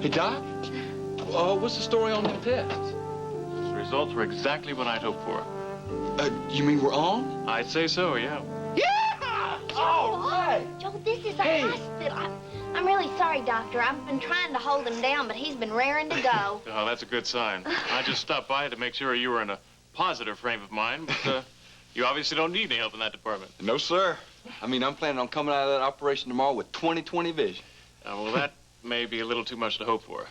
Hey, Doc, what's the story on them tests? The results were exactly what I'd hoped for. You mean we're on? I'd say so, yeah. Yeah! All right! Joel, this is a hospital. I'm really sorry, Doctor. I've been trying to hold him down, but he's been raring to go. Oh, that's a good sign. I just stopped by to make sure you were in a positive frame of mind, but you obviously don't need any help in that department. No, sir. I mean, I'm planning on coming out of that operation tomorrow with 20/20 vision. Well, that may be a little too much to hope for.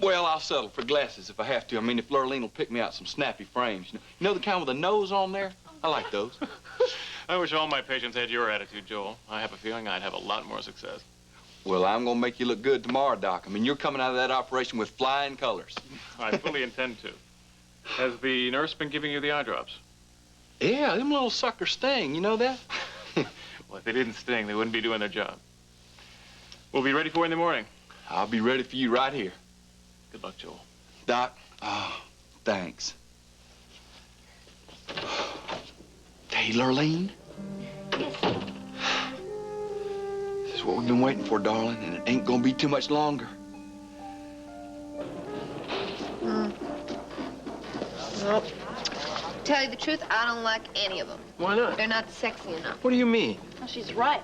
Well, I'll settle for glasses if I have to. I mean, if Lurleen will pick me out some snappy frames. You know the kind with a nose on there? I like those. I wish all my patients had your attitude, Joel. I have a feeling I'd have a lot more success. Well, I'm going to make you look good tomorrow, Doc. I mean, you're coming out of that operation with flying colors. I fully intend to. Has the nurse been giving you the eye drops? Yeah, them little suckers sting. You know that? Well, if they didn't sting, they wouldn't be doing their job. We'll be ready for you in the morning. I'll be ready for you right here. Good luck, Joel. Doc, thanks. Hey, Lurleen. Yes. This is what we've been waiting for, darling, and it ain't gonna be too much longer. Well, to tell you the truth, I don't like any of them. Why not? They're not sexy enough. What do you mean? Well, she's right.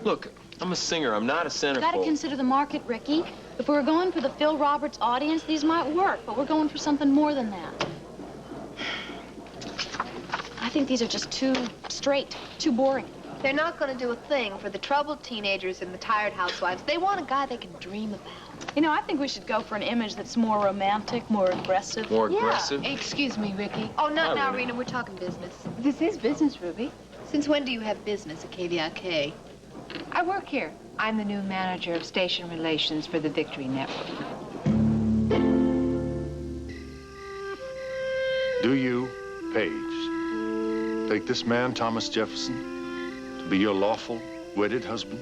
Look, I'm a singer. I'm not a centerfold. Got to consider the market, Ricky. If we were going for the Phil Roberts audience, these might work, but we're going for something more than that. I think these are just too straight, too boring. They're not going to do a thing for the troubled teenagers and the tired housewives. They want a guy they can dream about. You know, I think we should go for an image that's more romantic, more aggressive. More aggressive? Excuse me, Ricky. Oh, not now, Rena. We're talking business. This is business, Ruby. Since when do you have business at KVIK? I work here. I'm the new manager of station relations for the Victory Network. Do you, Paige, take this man, Thomas Jefferson, to be your lawful, wedded husband?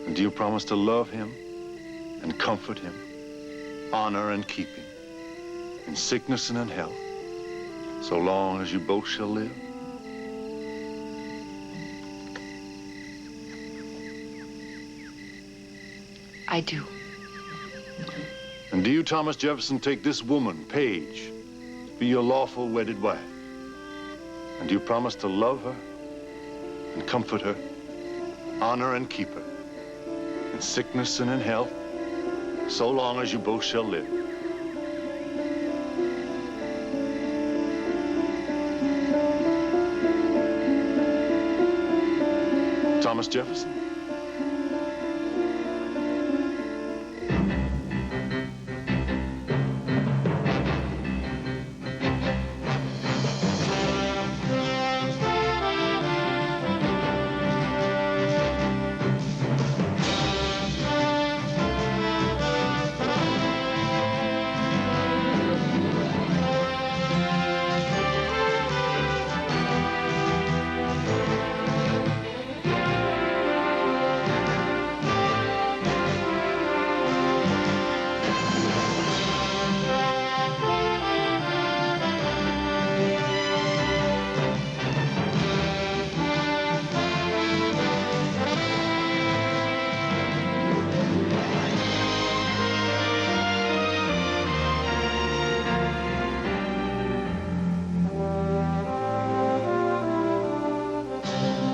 And do you promise to love him and comfort him, honor and keep him, in sickness and in health, so long as you both shall live? I do. And do you, Thomas Jefferson, take this woman, Paige, to be your lawful wedded wife? And do you promise to love her and comfort her, honor and keep her, in sickness and in health, so long as you both shall live? Thomas Jefferson?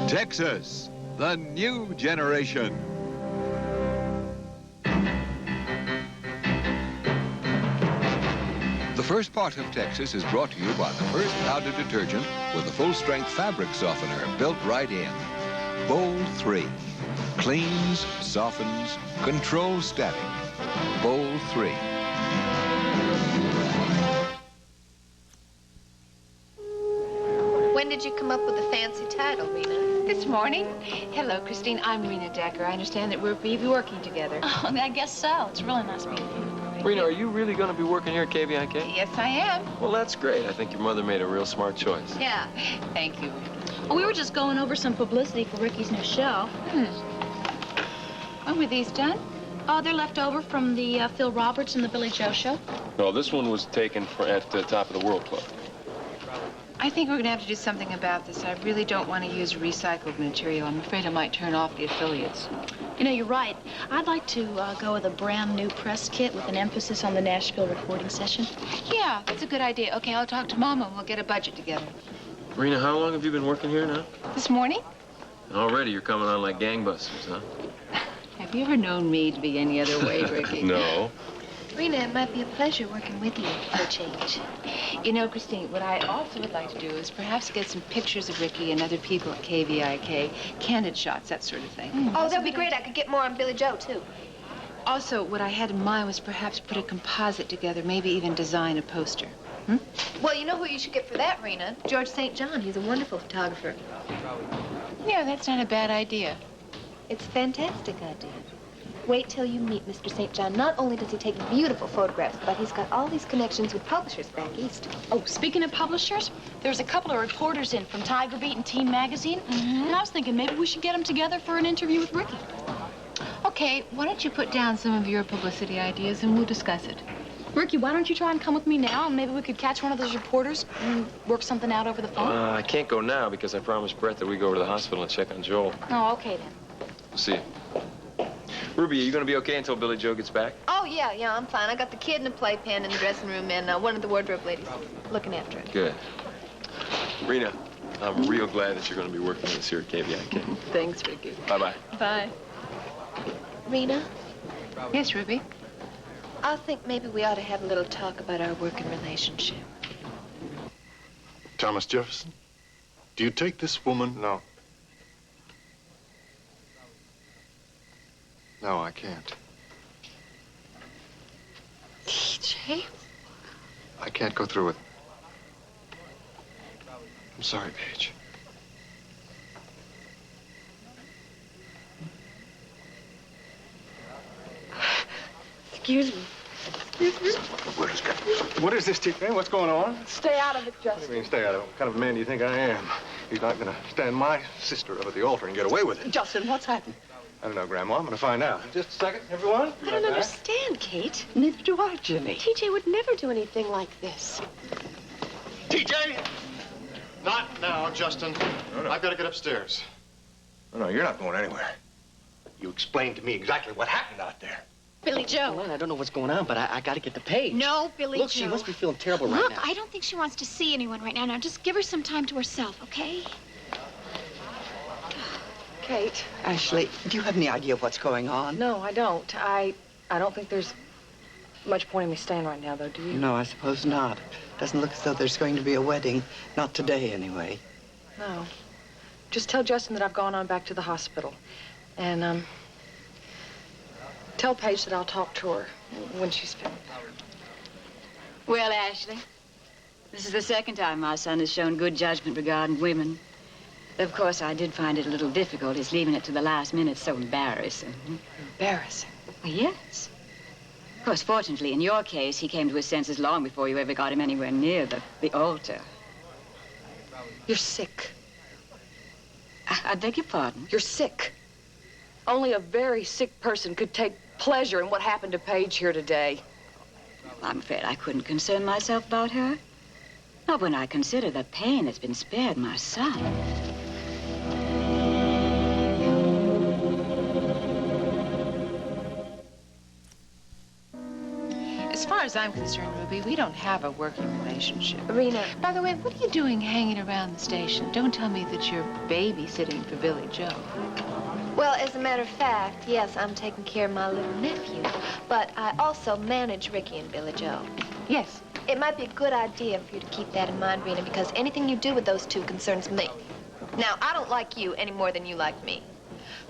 Texas, the new generation. The first part of Texas is brought to you by the first powder detergent with a full-strength fabric softener built right in. Bold 3. Cleans, softens, controls static. Bold 3. When did you come up with the fancy title, Rena? This morning. Hello, Christine. I'm Rena Decker. I understand that we'll be working together. Oh, I guess so. It's really nice meeting you. Rena, are you really going to be working here at KVIK? Yes, I am. Well, that's great. I think your mother made a real smart choice. Yeah. Thank you. Well, we were just going over some publicity for Ricky's new show. When were these done? Oh, they're left over from the Phil Roberts and the Billy Joe show. No, this one was taken at the Top of the World Club. I think we're going to have to do something about this. I really don't want to use recycled material. I'm afraid I might turn off the affiliates. You know, you're right. I'd like to go with a brand new press kit with an emphasis on the Nashville recording session. Yeah, that's a good idea. Okay, I'll talk to Mama and we'll get a budget together. Rena, how long have you been working here now? This morning? And already you're coming on like gangbusters, huh? Have you ever known me to be any other way, Ricky? No. Rena, it might be a pleasure working with you for a change. You know, Christine, what I also would like to do is perhaps get some pictures of Ricky and other people at KVIK, candid shots, that sort of thing. Oh, that'd be great. I could get more on Billy Joe, too. Also, what I had in mind was perhaps put a composite together, maybe even design a poster. Well, you know who you should get for that, Rena? George St. John. He's a wonderful photographer. Yeah, that's not a bad idea. It's a fantastic idea. Wait till you meet Mr. St. John. Not only does he take beautiful photographs, but he's got all these connections with publishers back east. Oh, speaking of publishers, there's a couple of reporters in from Tiger Beat and Teen Magazine. And I was thinking maybe we should get them together for an interview with Ricky. Okay, why don't you put down some of your publicity ideas and we'll discuss it. Ricky, why don't you try and come with me now, and maybe we could catch one of those reporters and work something out over the phone? I can't go now because I promised Brett that we go over to the hospital and check on Joel. Oh, okay then. We'll see you. Ruby, are you going to be okay until Billy Joe gets back? Oh, yeah, I'm fine. I got the kid in the playpen in the dressing room and one of the wardrobe ladies looking after it. Good. Rena, I'm real glad that you're going to be working with us here at KVIK. Thanks, Ricky. Bye-bye. Bye. Rena, Yes, Ruby? I think maybe we ought to have a little talk about our working relationship. Thomas Jefferson, do you take this woman? No. No, I can't. TJ? I can't go through with it. I'm sorry, Paige. Excuse me. What is this, TJ? What's going on? stay out of it, What do you mean, stay out of it? What kind of man do you think I am? He's not going to stand my sister up at the altar and get away with it. Justin, what's happened? I don't know, Grandma. I'm going to find out. Just a second, everyone. I don't understand, Kate. Neither do I, Jimmy. TJ would never do anything like this. TJ! Not now, Justin. No. I've got to get upstairs. No, you're not going anywhere. You explained to me exactly what happened out there. Billy Joe. Well, I don't know what's going on, but I got to get to Paige. No, Billy Look, Joe. she must be feeling terrible right Look, now. I don't think she wants to see anyone right now. Now, just give her some time to herself, okay? Kate. Ashley, do you have any idea of what's going on? No, I don't. I don't think there's much point in me staying right now, though, do you? No, I suppose not. Doesn't look as though there's going to be a wedding. Not today, anyway. No. Just tell Justin that I've gone on back to the hospital. And, tell Paige that I'll talk to her when she's feeling better. Well, Ashley, this is the second time my son has shown good judgment regarding women. Of course, I did find it a little difficult. His leaving it to the last minute so embarrassing. Embarrassing? Well, yes. Of course, fortunately, in your case, he came to his senses long before you ever got him anywhere near the altar. You're sick. I beg your pardon? You're sick. Only a very sick person could take pleasure in what happened to Paige here today. I'm afraid I couldn't concern myself about her. Not when I consider the pain that's been spared my son. As far as I'm concerned, Ruby, we don't have a working relationship. Rena. By the way, what are you doing hanging around the station? Don't tell me that you're babysitting for Billy Joe. Well, as a matter of fact, yes, I'm taking care of my little nephew. But I also manage Ricky and Billy Joe. Yes. It might be a good idea for you to keep that in mind, Rena, because anything you do with those two concerns me. Now, I don't like you any more than you like me.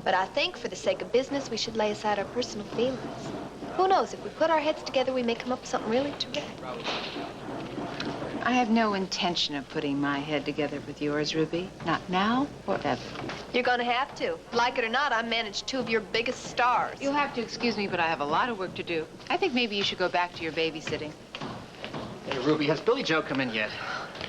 But I think for the sake of business, we should lay aside our personal feelings. Who knows, if we put our heads together, we may come up with something really terrific. I have no intention of putting my head together with yours, Ruby. Not now or ever. You're gonna have to. Like it or not, I manage two of your biggest stars. You'll have to excuse me, but I have a lot of work to do. I think maybe you should go back to your babysitting. Hey, Ruby, has Billy Joe come in yet?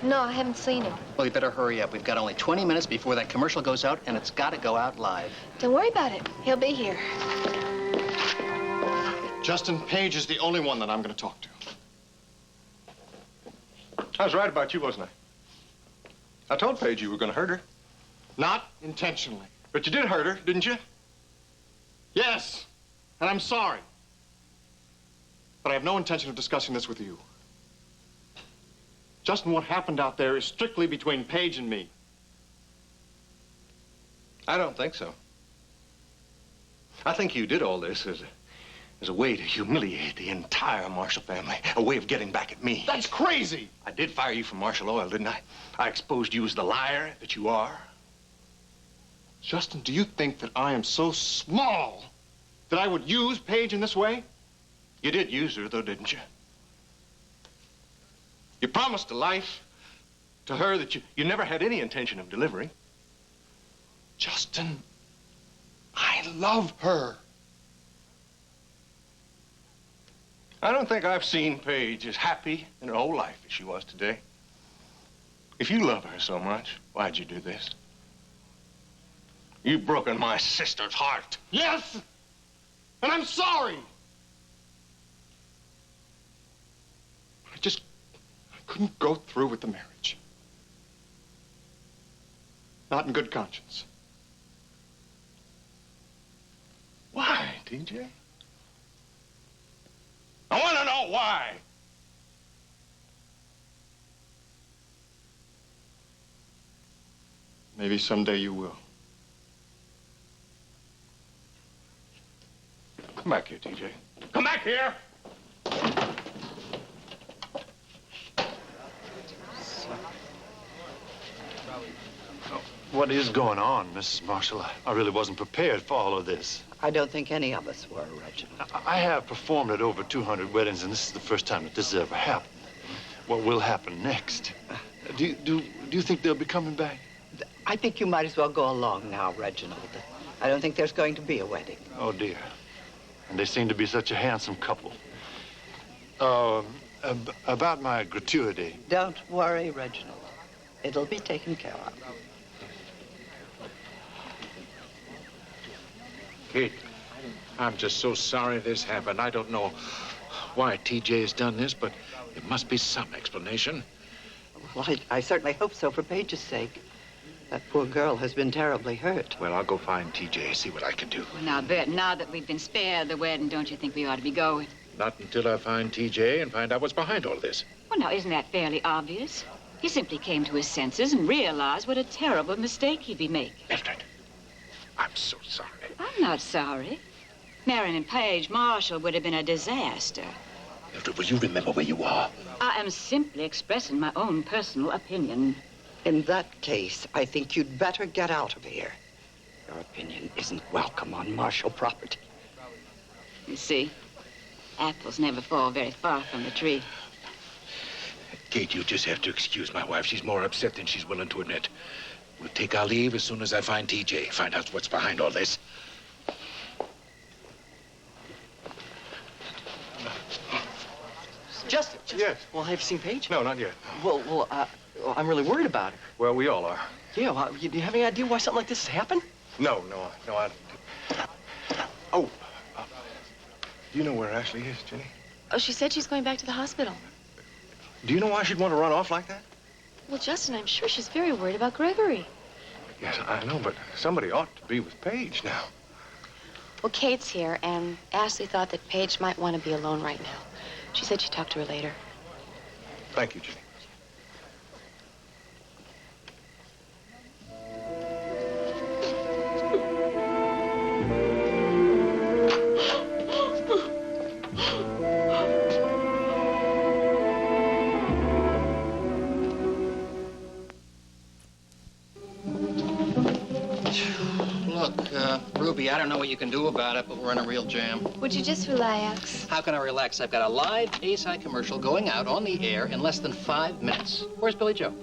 No, I haven't seen him. Well, you better hurry up. We've got only 20 minutes before that commercial goes out, and it's got to go out live. Don't worry about it. He'll be here. Justin, Paige is the only one that I'm going to talk to. I was right about you, wasn't I? I told Paige you were going to hurt her. Not intentionally. But you did hurt her, didn't you? Yes. And I'm sorry. But I have no intention of discussing this with you. Justin, what happened out there is strictly between Paige and me. I don't think so. I think you did all this as a way to humiliate the entire Marshall family, a way of getting back at me. That's crazy! I did fire you from Marshall Oil, didn't I? I exposed you as the liar that you are. Justin, do you think that I am so small that I would use Paige in this way? You did use her, though, didn't you? You promised a life to her that you never had any intention of delivering. Justin, I love her. I don't think I've seen Paige as happy in her whole life as she was today. If you love her so much, why'd you do this? You've broken my sister's heart. Yes! And I'm sorry! I couldn't go through with the marriage. Not in good conscience. Why, TJ? I want to know why. Maybe someday you will. Come back here, TJ. Come back here! What is going on, Mrs. Marshall? I really wasn't prepared for all of this. I don't think any of us were, Reginald. I have performed at over 200 weddings, and this is the first time that this has ever happened. What will happen next? Do you think they'll be coming back? I think you might as well go along now, Reginald. I don't think there's going to be a wedding. Oh, dear. And they seem to be such a handsome couple. About my gratuity. Don't worry, Reginald. It'll be taken care of. Kate, I'm just so sorry this happened. I don't know why TJ has done this, but there must be some explanation. Well, I certainly hope so for Paige's sake. That poor girl has been terribly hurt. Well, I'll go find TJ, see what I can do. Well, now, Bert, now that we've been spared the wedding, don't you think we ought to be going? Not until I find TJ and find out what's behind all this. Well, now, isn't that fairly obvious? He simply came to his senses and realized what a terrible mistake he'd be making. Mildred, I'm so sorry. I'm not sorry. Marion and Paige Marshall would have been a disaster. Mildred, will you remember where you are? I am simply expressing my own personal opinion. In that case, I think you'd better get out of here. Your opinion isn't welcome on Marshall property. You see, apples never fall very far from the tree. Kate, you just have to excuse my wife. She's more upset than she's willing to admit. We'll take our leave as soon as I find TJ, find out what's behind all this. Justin. Yes. Well, have you seen Paige? No, not yet. Well, I'm really worried about her. Well, we all are. Yeah, well, do you have any idea why something like this has happened? No, I... Oh, do you know where Ashley is, Jenny? Oh, she said she's going back to the hospital. Do you know why she'd want to run off like that? Well, Justin, I'm sure she's very worried about Gregory. Yes, I know, but somebody ought to be with Paige now. Well, Kate's here, and Ashley thought that Paige might want to be alone right now. She said she'd talk to her later. Thank you, Jenny. Ruby, I don't know what you can do about it, but we're in a real jam. Would you just relax? How can I relax? I've got a live ASI commercial going out on the air in less than 5 minutes. Where's Billy Joe?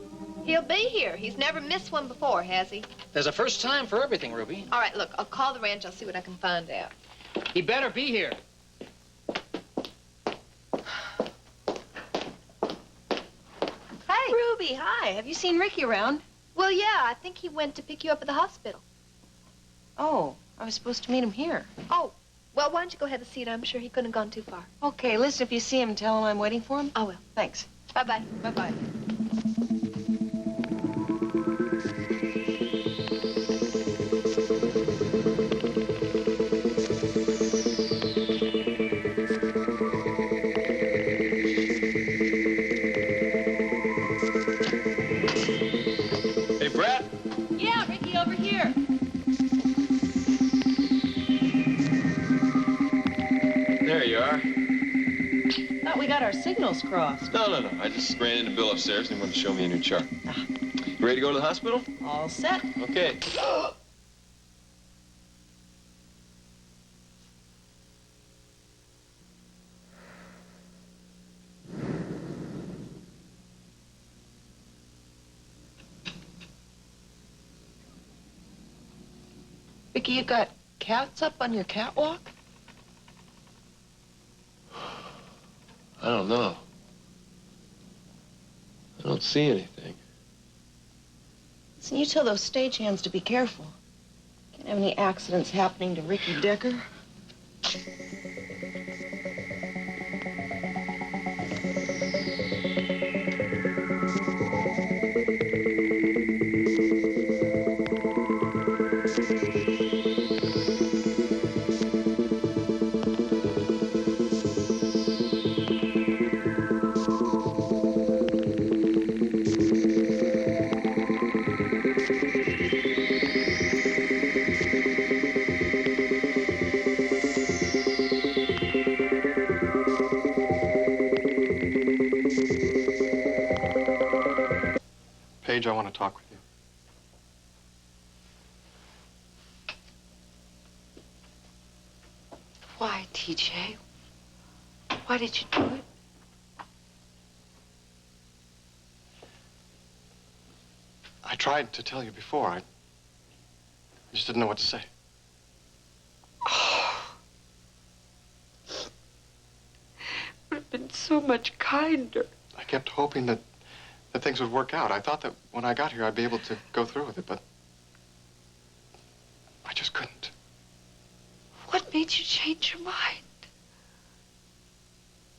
He'll be here. He's never missed one before, has he? There's a first time for everything, Ruby. All right, look, I'll call the ranch. I'll see what I can find out. He better be here. Hey. Ruby, hi. Have you seen Ricky around? Well, yeah, I think he went to pick you up at the hospital. Oh, I was supposed to meet him here. Oh, well, why don't you go have a seat? I'm sure he couldn't have gone too far. Okay, listen, if you see him, tell him I'm waiting for him. I will. Thanks. Bye-bye. Bye-bye. you are. Thought we got our signals crossed. No. I just ran into Bill upstairs and he wanted to show me a new chart. You ready to go to the hospital? All set. Okay. Vicky, you got cats up on your catwalk? I don't know. I don't see anything. Listen, you tell those stagehands to be careful. Can't have any accidents happening to Ricky Decker. Paige, I want to talk with you. Why, TJ? Why did you do it? I tried to tell you before. I just didn't know what to say. Would have been so much kinder. I kept hoping that things would work out. I thought that when I got here, I'd be able to go through with it, but I just couldn't. What made you change your mind?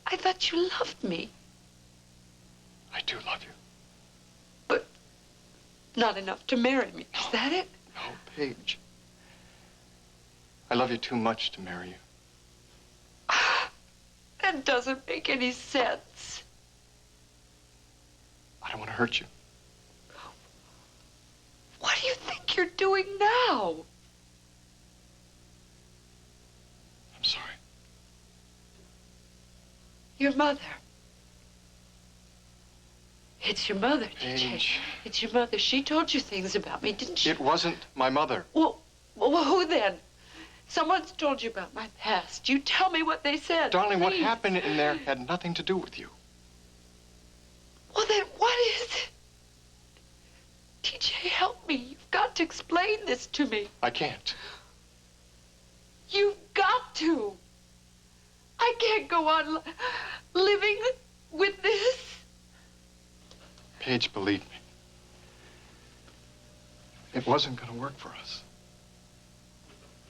I thought you loved me. I do love you. But not enough to marry me. Is that it? No, Paige. I love you too much to marry you. That doesn't make any sense. I don't want to hurt you. What do you think you're doing now? I'm sorry. Your mother. It's your mother, Paige. It's your mother. She told you things about me, didn't she? It wasn't my mother. Well, who then? Someone's told you about my past. You tell me what they said. Darling, what please. happened in there had nothing to do with you. Well, then what is it? TJ, help me. You've got to explain this to me. I can't. You've got to. I can't go on living with this. Paige, believe me. It wasn't going to work for us.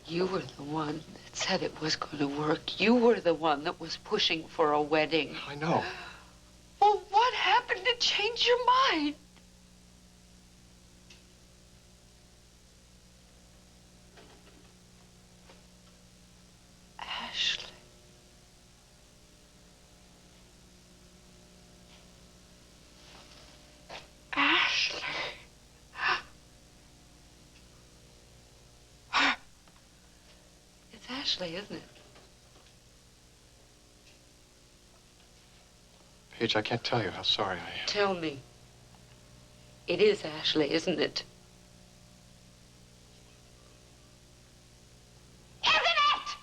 You were the one that said it was going to work. You were the one that was pushing for a wedding. I know. Well, what happened to change your mind? Ashley. Ashley. It's Ashley, isn't it? Paige, I can't tell you how sorry I am. Tell me. It is Ashley, isn't it? Isn't it?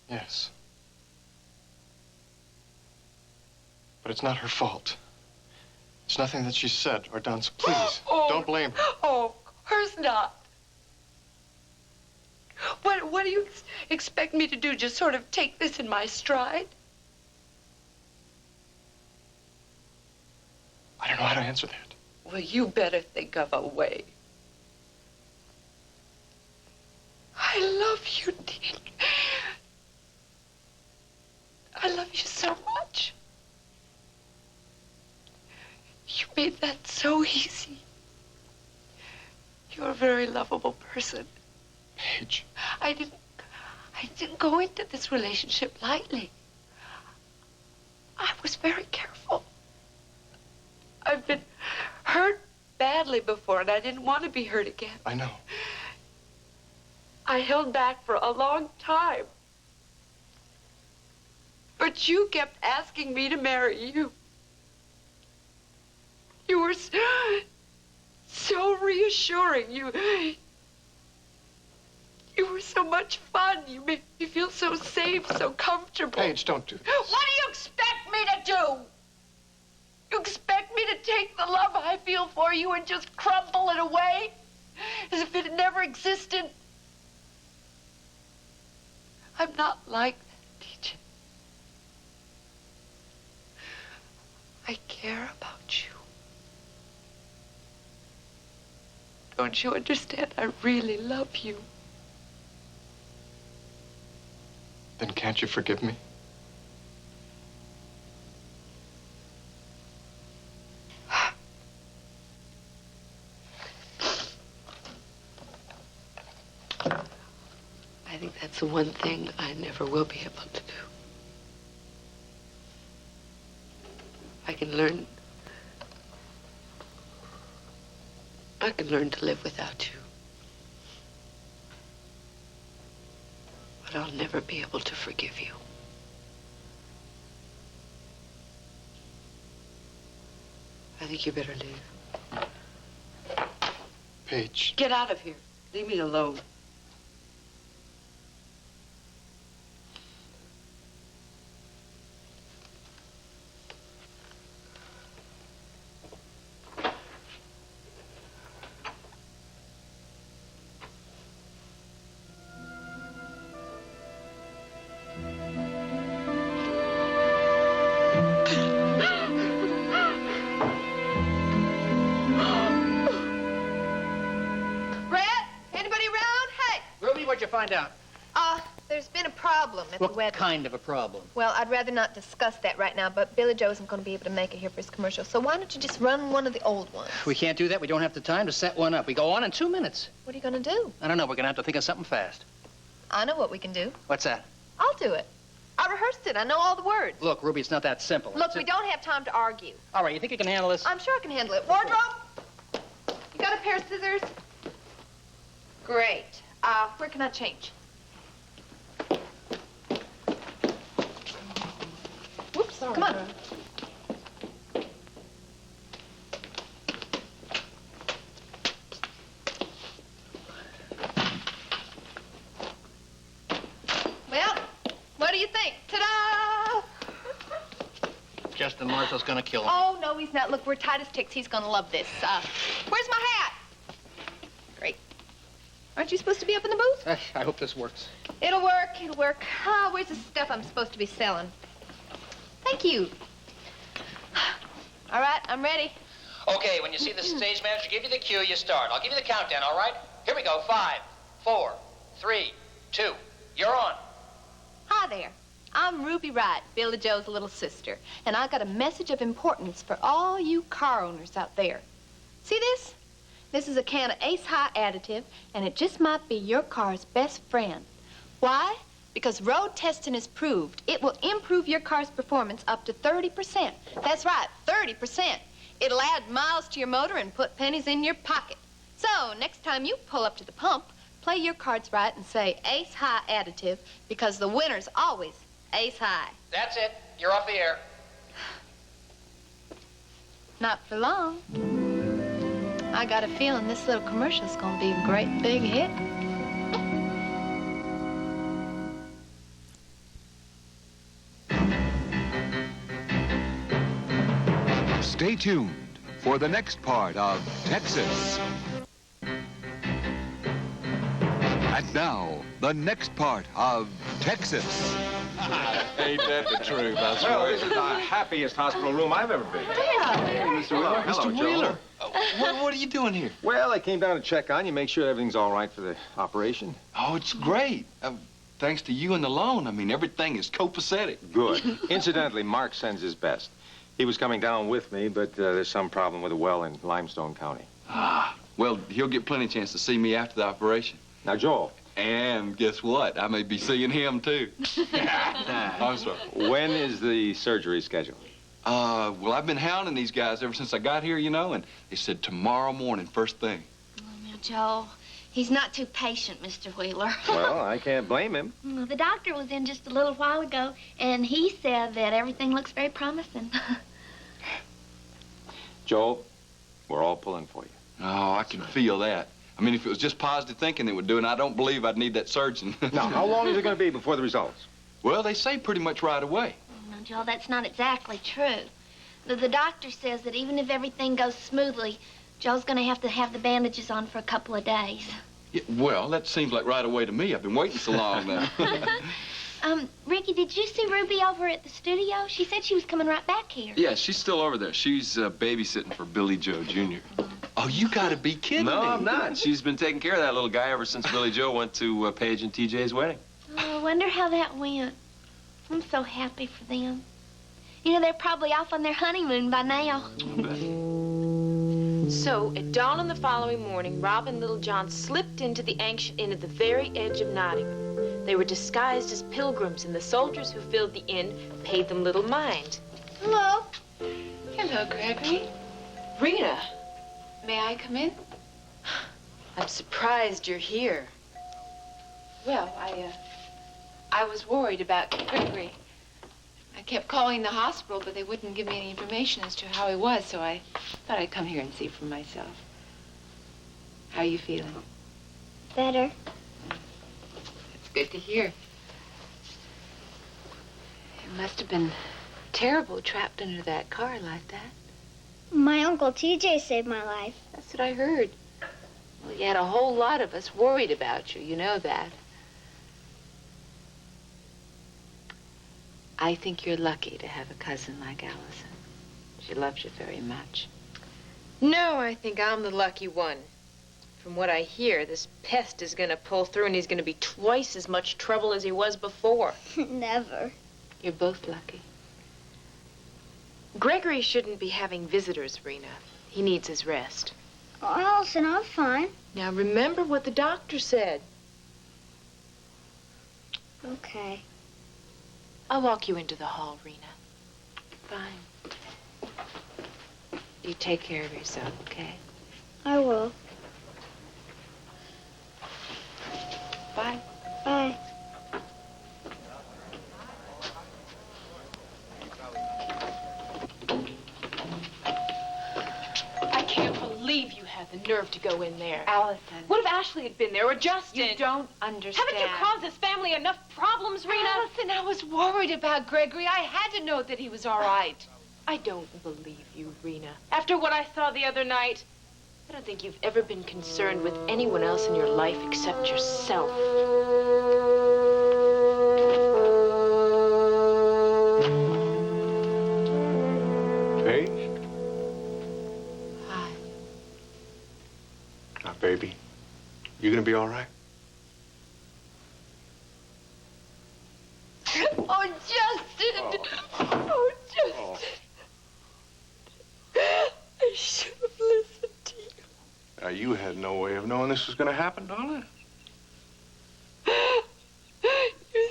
Yes. But it's not her fault. It's nothing that she said or done, so please, don't blame her. Oh, of course not. What do you expect me to do? Just sort of take this in my stride? I don't know how to answer that. Well, you better think of a way. I love you, Dean. I love you so much. You made that so easy. You're a very lovable person. Paige. I didn't go into this relationship lightly. I was very careful. I've been hurt badly before, and I didn't want to be hurt again. I know. I held back for a long time. But you kept asking me to marry you. You were so reassuring. You were so much fun. You made me feel so safe, so comfortable. Paige, don't do this. What do you expect me to do? You expect me to take the love I feel for you and just crumble it away? As if it had never existed? I'm not like that, teacher. I care about you. Don't you understand? I really love you. Then can't you forgive me? I think that's the one thing I never will be able to do. I can learn to live without you. But I'll never be able to forgive you. I think you better leave. Paige. Get out of here. Leave me alone. Find out. There's been a problem at the wedding. What kind of a problem? Well, I'd rather not discuss that right now, but Billy Joe isn't going to be able to make it here for his commercial, so why don't you just run one of the old ones? We can't do that. We don't have the time to set one up. We go on in 2 minutes. What are you going to do? I don't know. We're going to have to think of something fast. I know what we can do. What's that? I'll do it. I rehearsed it. I know all the words. Look, Ruby, it's not that simple. Look, we don't have time to argue. All right, you think you can handle this? I'm sure I can handle it. Wardrobe! You got a pair of scissors? Great. Where can I change? Whoops, sorry. Come on. Well, what do you think? Ta-da! Justin Marshall's gonna kill him. Oh, no, he's not. Look, we're tight as ticks. He's gonna love this. Where's my hat? Great. Aren't you supposed to be up in the booth? I hope this works. It'll work. It'll work. Where's the stuff I'm supposed to be selling? Thank you. All right, I'm ready. Okay, when you see the stage manager give you the cue, you start. I'll give you the countdown, all right? Here we go. 5, 4, 3, 2. You're on. Hi there. I'm Ruby Wright, Billy Joe's little sister, and I got a message of importance for all you car owners out there. See this? This is a can of Ace High additive, and it just might be your car's best friend. Why? Because road testing has proved it will improve your car's performance up to 30%. That's right, 30%. It'll add miles to your motor and put pennies in your pocket. So, next time you pull up to the pump, play your cards right and say Ace High additive, because the winner's always Ace High. That's it. You're off the air. Not for long. I got a feeling this little commercial's gonna be a great big hit. Stay tuned for the next part of Texas. And now, the next part of Texas. Ain't that the truth, I swear. Well, this is the happiest hospital room I've ever been in. Hey, Mr. Wheeler. Hello, Mr. Wheeler. What are you doing here? Well, I came down to check on you, make sure everything's all right for the operation. Oh, it's great. Thanks to you and the loan. I mean, everything is copacetic. Good. Incidentally, Mark sends his best. He was coming down with me, but there's some problem with a well in Limestone County. Well, he'll get plenty of chance to see me after the operation. Now, Joel. And guess what? I may be seeing him, too. I'm sorry. When is the surgery scheduled? Well, I've been hounding these guys ever since I got here, you know, and they said tomorrow morning, first thing. Oh, now, Joe, He's not too patient, Mr. Wheeler. Well, I can't blame him. Well, the doctor was in just a little while ago, and he said that everything looks very promising. Joel, we're all pulling for you. Oh, I can feel that. I mean, if it was just positive thinking that would do it, and I don't believe I'd need that surgeon. Now, how long is it going to be before the results? Well, they say pretty much right away. No, Joel, that's not exactly true. The doctor says that even if everything goes smoothly, Joe's going to have the bandages on for a couple of days. Yeah, well, that seems like right away to me. I've been waiting so long now. Ricky, did you see Ruby over at the studio? She said she was coming right back here. Yeah, she's still over there. She's babysitting for Billy Joe Jr. Oh, you gotta be kidding me. No, I'm not. She's been taking care of that little guy ever since Billy Joe went to Paige and TJ's wedding. Oh, I wonder how that went. I'm so happy for them. You know, they're probably off on their honeymoon by now. So, at dawn on the following morning, Rob and Little John slipped into the ancient inn at the very edge of Nottingham. They were disguised as pilgrims, and the soldiers who filled the inn paid them little mind. Hello. Hello, Gregory. Rena, May I come in? I'm surprised you're here. Well, I was worried about Gregory. I kept calling the hospital, but they wouldn't give me any information as to how he was, so I thought I'd come here and see for myself. How are you feeling? Better. It's good to hear. It must have been terrible trapped under that car like that. My Uncle TJ saved my life. That's what I heard. Well, you had a whole lot of us worried about you. You know that. I think you're lucky to have a cousin like Allison. She loves you very much. No, I think I'm the lucky one. From what I hear, this pest is going to pull through and he's going to be twice as much trouble as he was before. Never. You're both lucky. Gregory shouldn't be having visitors, Rena. He needs his rest. Oh, Allison, I'm fine. Now, remember what the doctor said. Okay. I'll walk you into the hall, Rena. Fine. You take care of yourself, okay? I will. Bye. Bye. I can't believe you had the nerve to go in there. Allison. What if Ashley had been there or Justin? You don't understand. Haven't you caused this family enough problems, Rena? Allison, I was worried about Gregory. I had to know that he was all right. I don't believe you, Rena. After what I saw the other night, I don't think you've ever been concerned with anyone else in your life except yourself. Paige? Hi. Now, baby, you gonna be all right? Oh, Justin! Oh, Justin! I should have listened to you. Now, you had no way of knowing this was gonna happen, darling. You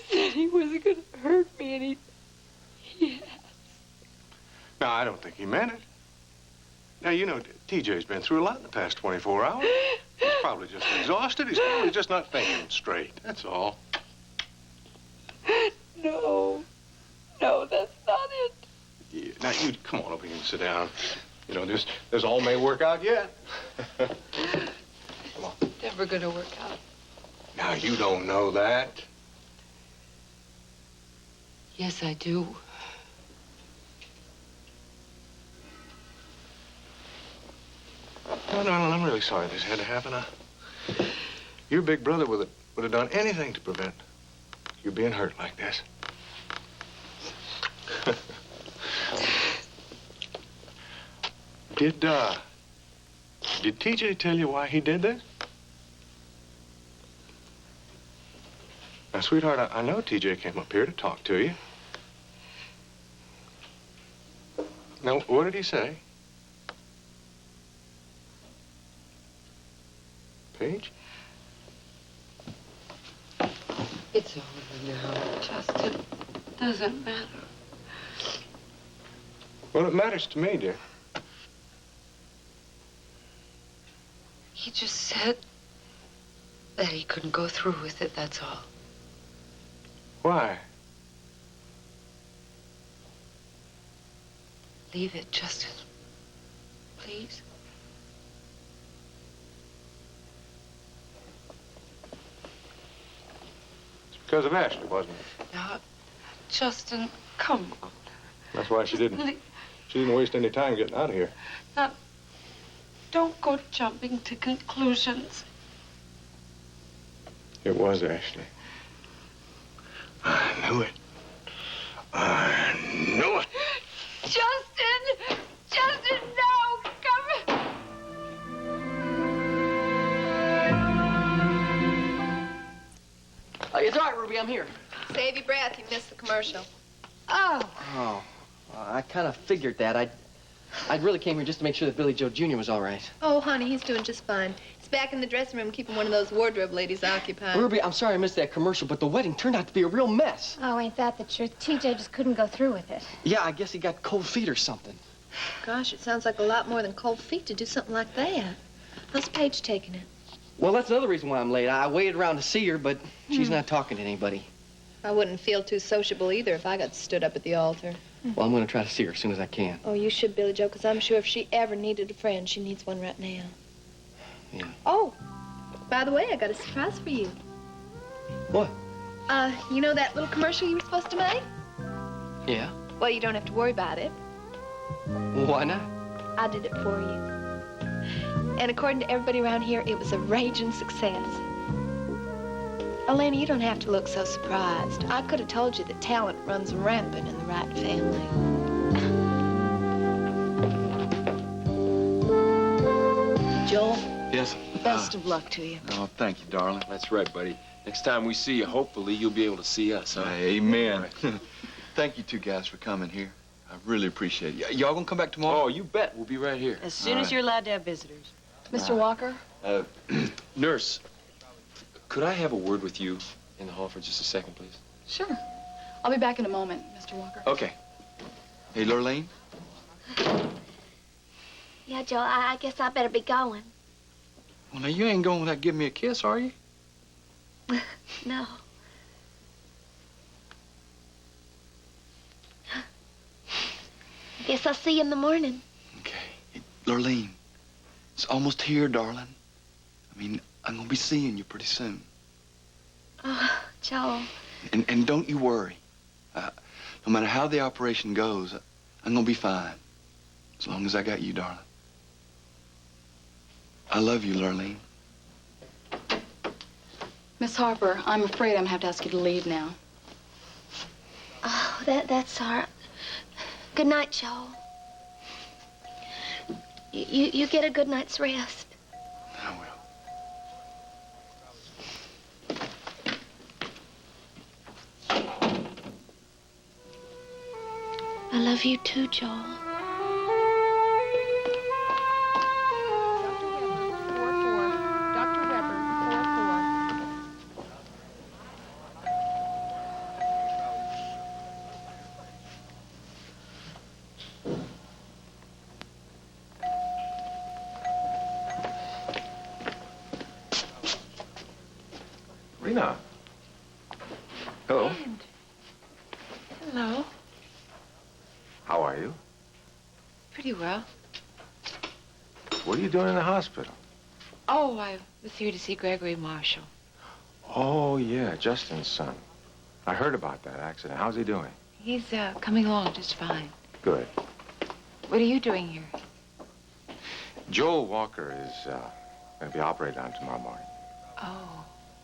said he wasn't going to hurt me, and he has. Now, I don't think he meant it. Now, you know, TJ's been through a lot in the past 24 hours. He's probably just exhausted. He's probably just not thinking straight. That's all. No. No, that's not it. Yeah. Now, you come on over here and sit down. You know, this all may work out yet. Come on. Never gonna work out. Now, you don't know that. Yes, I do. No, darling, I'm really sorry this had to happen. Your big brother would have done anything to prevent you being hurt like this. Did TJ tell you why he did this? Now, sweetheart, I know TJ came up here to talk to you. Now, what did he say? Paige? It's over now, Justin. Doesn't matter. Well, it matters to me, dear. He just said That he couldn't go through with it, that's all. Why? Leave it, Justin. Please. It's because of Ashley, wasn't it? Now, Justin, come on. That's why she didn't waste any time getting out of here. Now, don't go jumping to conclusions. It was Ashley. I knew it. I knew it. Justin! Justin, no! Come! It's all right, Ruby, I'm here. Save your breath, you missed the commercial. Oh. Oh, I kind of figured that. I'd really came here just to make sure that Billy Joe Jr. was all right. Oh, honey, he's doing just fine. He's back in the dressing room keeping one of those wardrobe ladies occupied. Ruby, I'm sorry I missed that commercial, but the wedding turned out to be a real mess. Oh, ain't that the truth? TJ just couldn't go through with it. Yeah, I guess he got cold feet or something. Gosh, it sounds like a lot more than cold feet to do something like that. How's Paige taking it? Well, that's another reason why I'm late. I waited around to see her, but she's not talking to anybody. I wouldn't feel too sociable either if I got stood up at the altar. Well, I'm going to try to see her as soon as I can. Oh, you should, Billy Joe, because I'm sure if she ever needed a friend, she needs one right now. Yeah. Oh, by the way, I got a surprise for you. What? You know that little commercial you were supposed to make? Yeah? Well, you don't have to worry about it. Why not? I did it for you. And according to everybody around here, it was a raging success. Elena, you don't have to look so surprised. I could have told you that talent runs rampant in the Wright family. Joel, Yes? best of luck to you. Oh, thank you, darling. That's right, buddy. Next time we see you, hopefully, you'll be able to see us, huh? Amen. Thank you two guys for coming here. I really appreciate it. Y'all gonna come back tomorrow? Oh, you bet. We'll be right here. As soon as you're allowed to have visitors. Mr. Walker? Nurse, could I have a word with you in the hall for just a second, please? Sure. I'll be back in a moment, Mr. Walker. Okay. Hey, Lurleen? Yeah, Joe, I guess I better be going. Well, now, you ain't going without giving me a kiss, are you? No. Guess I'll see you in the morning. Hey, Lurleen, it's almost here, darling. I mean, I'm gonna be seeing you pretty soon. Oh, Joe. And don't you worry. No matter how the operation goes, I'm gonna be fine. As long as I got you, darling. I love you, Lurleen. Miss Harper, I'm afraid I'm gonna have to ask you to leave now. Oh, that's all right. Good night, Joe. You get a good night's rest. I will. I love you too, Joel. Rena. Hello. Hello. How are you? Pretty well. What are you doing in the hospital? Oh, I was here to see Gregory Marshall. Oh, yeah, Justin's son. I heard about that accident. How's he doing? He's coming along just fine. Good. What are you doing here? Joel Walker is going to be operated on tomorrow morning. Oh,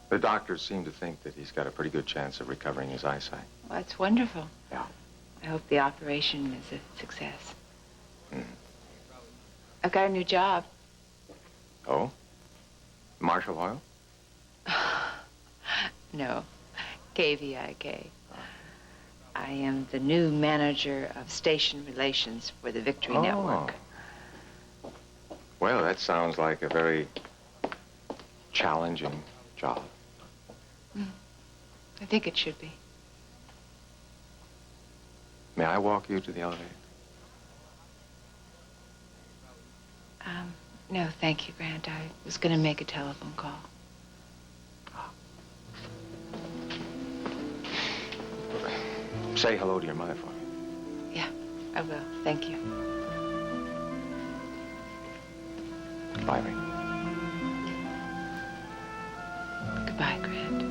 The doctors seem to think that he's got a pretty good chance of recovering his eyesight. well, that's wonderful. Yeah. I hope the operation is a success. Mm. I've got a new job. Oh? Marshall Oil? No, KVIK. I am the new manager of station relations for the Victory Network. Well, that sounds like a very challenging job. I think it should be. May I walk you to the elevator? No, thank you, Grant. I was going to make a telephone call. Say hello to your mother for me. Yeah, I will. Thank you. Goodbye, Ring. Goodbye, Grant.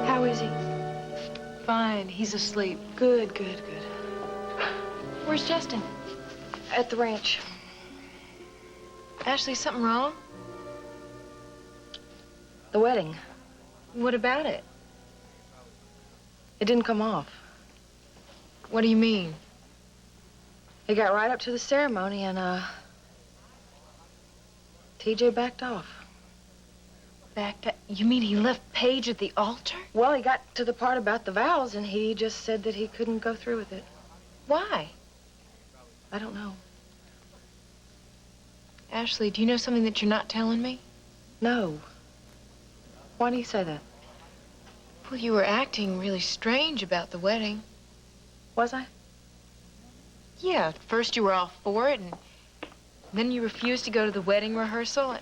How is he? Fine. He's asleep. Good, good, good. Where's Justin? At the ranch. Ashley, something wrong? The wedding. What about it? It didn't come off. What do you mean? He got right up to the ceremony and, TJ backed off. You mean he left Paige at the altar? Well, he got to the part about the vows and he just said that he couldn't go through with it. Why? I don't know. Ashley, do you know something that you're not telling me? No. Why do you say that? Well, you were acting really strange about the wedding. Was I? Yeah, at first you were all for it, and then you refused to go to the wedding rehearsal.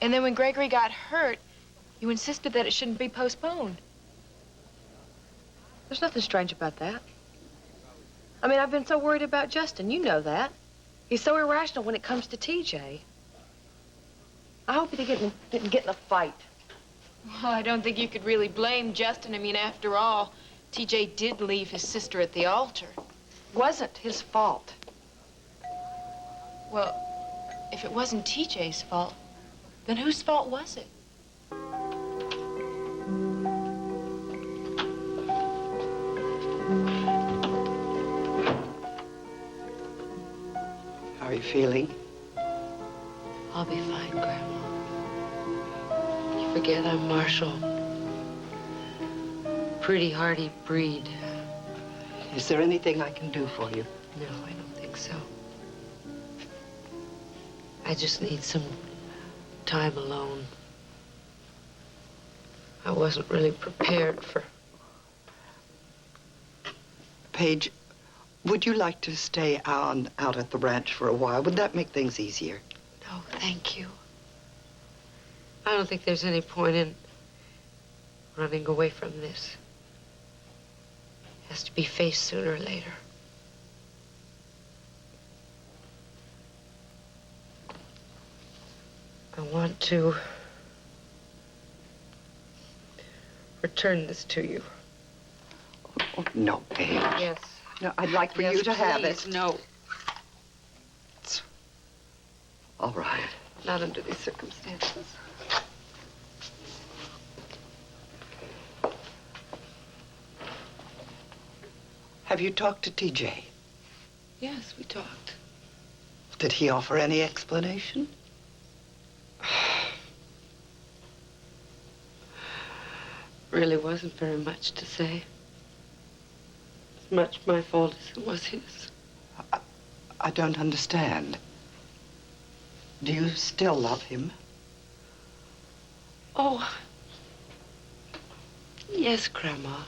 And then when Gregory got hurt, you insisted that it shouldn't be postponed. There's nothing strange about that. I mean, I've been so worried about Justin. You know that. He's so irrational when it comes to TJ. I hope he didn't get in a fight. Well, I don't think you could really blame Justin. I mean, after all, TJ did leave his sister at the altar. Wasn't his fault. Well, if it wasn't TJ's fault, then whose fault was it? How are you feeling? I'll be fine, Grandma. You forget I'm Marshall. Pretty hardy breed. Is there anything I can do for you? No, I don't think so. I just need some time alone. I wasn't really prepared for... Paige, would you like to stay out at the ranch for a while? Would that make things easier? No, thank you. I don't think there's any point in running away from this. It has to be faced sooner or later. I want to return this to you. Oh, no, Paige. Yes. No, I'd like for you to have it. No. All right. Not under these circumstances. Have you talked to TJ? Yes, we talked. Did he offer any explanation? Really wasn't very much to say. As much my fault as it was his. I don't understand. Do you still love him? Oh. Yes, Grandma.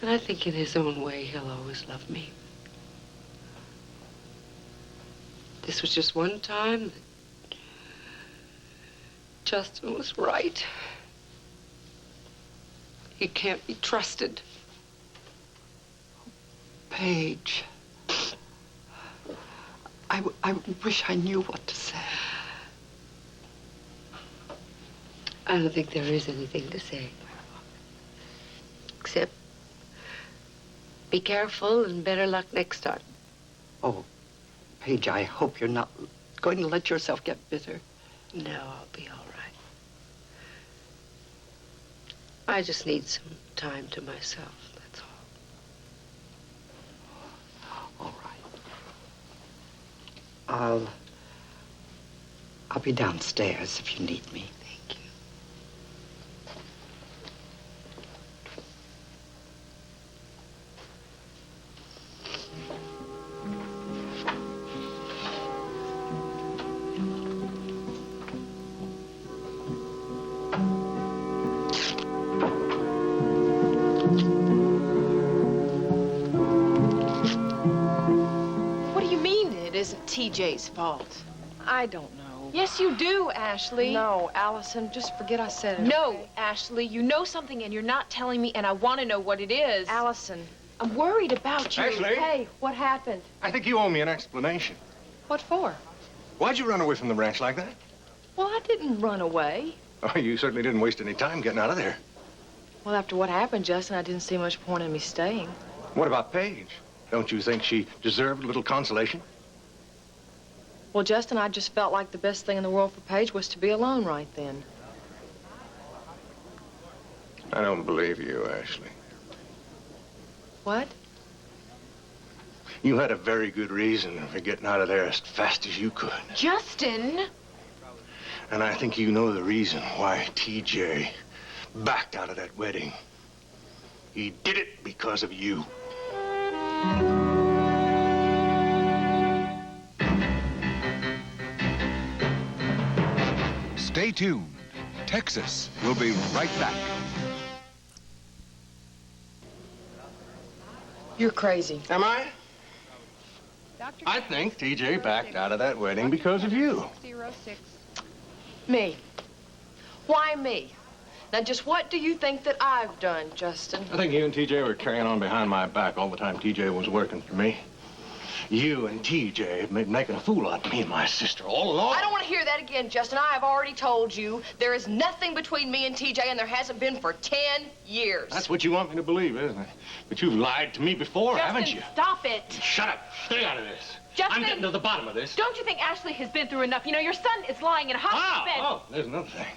And I think in his own way, he'll always love me. This was just one time that Justin was right. He can't be trusted. Paige. I wish I knew what to say. I don't think there is anything to say, except be careful and better luck next time. Oh, Paige, I hope you're not going to let yourself get bitter. No, I'll be all right. I just need some time to myself, that's all. All right. I'll be downstairs if you need me. Thank you. it isn't TJ's fault. I don't know. Yes, you do, Ashley. No, Allison, just forget I said it. No, okay? Ashley, you know something and you're not telling me, and I want to know what it is. Allison. I'm worried about you. Ashley? Hey, what happened? I think you owe me an explanation. What for? Why'd you run away from the ranch like that? Well, I didn't run away. Oh, you certainly didn't waste any time getting out of there. Well, after what happened, Justin, I didn't see much point in me staying. What about Paige? Don't you think she deserved a little consolation? Well, Justin, I just felt like the best thing in the world for Paige was to be alone right then. I don't believe you, Ashley. What? You had a very good reason for getting out of there as fast as you could. Justin! And I think you know the reason why TJ backed out of that wedding. He did it because of you. Stay tuned. Texas will be right back. You're crazy. Am I? I think TJ backed out of that wedding because of you. 06. Me. Why me? Now, just what do you think that I've done, Justin? I think you and TJ were carrying on behind my back all the time TJ was working for me. You and TJ have been making a fool out of me and my sister all along. I don't want to hear that again, Justin. I have already told you there is nothing between me and TJ, and there hasn't been for 10 years. That's what you want me to believe, isn't it? But you've lied to me before, haven't you? Stop it. Shut up. Stay out of this. Justin, I'm getting to the bottom of this. Don't you think Ashley has been through enough? You know, your son is lying in a hospital bed. Oh, there's another thing.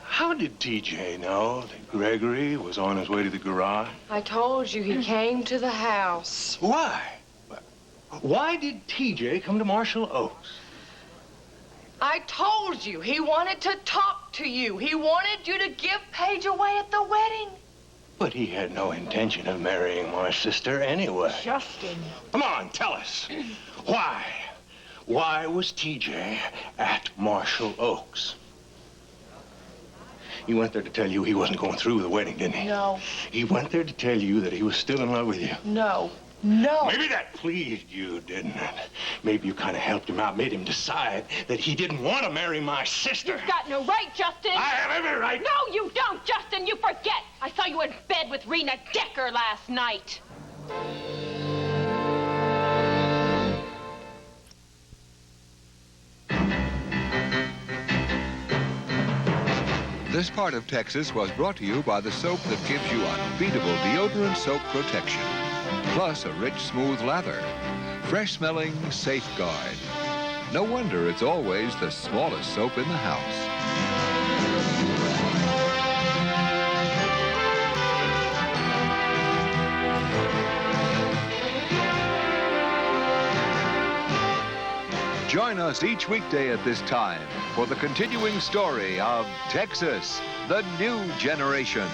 How did TJ know that Gregory was on his way to the garage? I told you he came to the house. Why? Why did TJ come to Marshall Oaks? I told you he wanted to talk to you. He wanted you to give Paige away at the wedding. But he had no intention of marrying my sister anyway. Justin. Come on, tell us. Why? Why was TJ at Marshall Oaks? He went there to tell you he wasn't going through with the wedding, didn't he? No. He went there to tell you that he was still in love with you. No. No. Maybe that pleased you, didn't it? Maybe you kind of helped him out, made him decide that he didn't want to marry my sister. You've got no right, Justin. I have every right. No, you don't, Justin. You forget. I saw you in bed with Rena Decker last night. This part of Texas was brought to you by the soap that gives you unbeatable deodorant soap protection, plus a rich, smooth lather. Fresh-smelling Safeguard. No wonder it's always the smallest soap in the house. Join us each weekday at this time for the continuing story of Texas, the New Generation.